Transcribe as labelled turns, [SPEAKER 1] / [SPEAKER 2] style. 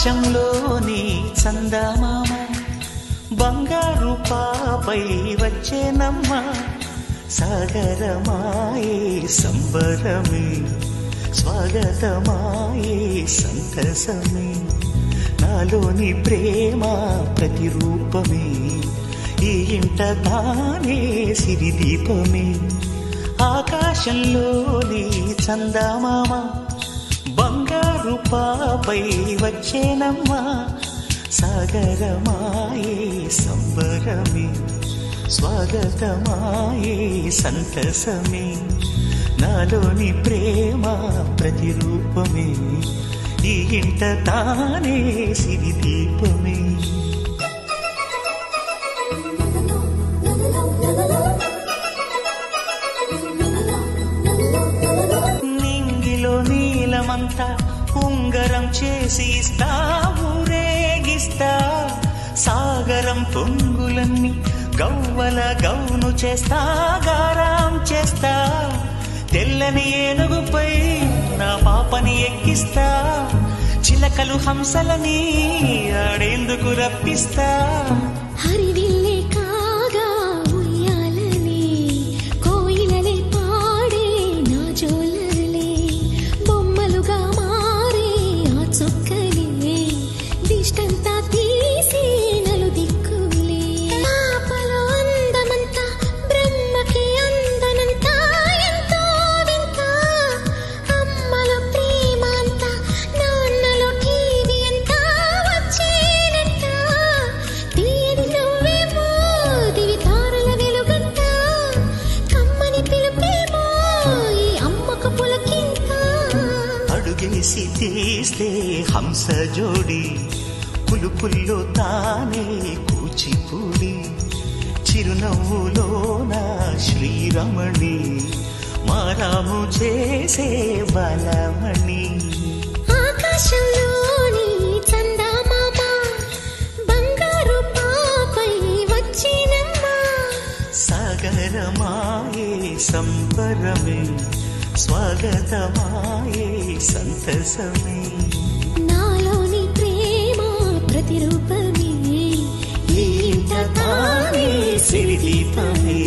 [SPEAKER 1] ఆకాశంలోని చందమామ బంగారు పాపై వచ్చేనమ్మ సాగరమాయే సంబరమే స్వాగతమాయే సంతసమే నాలోని ప్రేమ ప్రతిరూపమే ఈ ఇంట తానే సిరిదీపమే ఆకాశంలోని చందమామ బంగారు పాపై వచ్చేనమ్మా సాగరమాయే సంబరమే స్వాగతమాయే సంతసమే నాలోని ప్రేమ ప్రతిరూపమే ఈ ఇంట తానే సిరిదీపమే నింగిలో నీలమంతా ఉంగరం చేసి ఇస్తా ఊరేగిస్తా సాగరం పొంగులన్నీ గవ్వల గౌను చేస్తా గారాం చేస్తా తెల్లని ఏనుగుపై నా పాపని ఎక్కిస్తా చిలకలు హంసలని ఆడేందుకు రప్పిస్తా
[SPEAKER 2] హరివిల్లే కాగా ఉయ్యాలనే కోయిలలే పాడే నా జోలలే బొమ్మలుగా మారే ఆ చొక్కలే దిష్టంతా తీసి నలు దిక్కులే పాపలో అందమంతా బ్రహ్మకి అందనంతా ఎంతో వింత అమ్మలో ప్రేమ అంతా నాన్నలో టీవీ అంతా వచ్చేనంత తీయని నవ్వేమో దివి తారల వెలుగంట కమ్మని పిలుపేమో ఈ అమ్మకు పులకింత
[SPEAKER 1] అడుగేసి తీస్తే హంస జోడి పులుపుల్లో తానే కూచిపూడి చిరునవ్వులోన శ్రీరమణి మారాము చేసే బలమణి
[SPEAKER 2] ఆకాశంలోని చందమామ బంగారు పాపై వచ్చినమ్మా
[SPEAKER 1] సాగరమాయే సంబరమే స్వాగతమాయే సంతసమే
[SPEAKER 2] నాలోని ప్రేమ ప్రతిరూపమే
[SPEAKER 1] ఈ ఇంట తానే సిరిదీపమే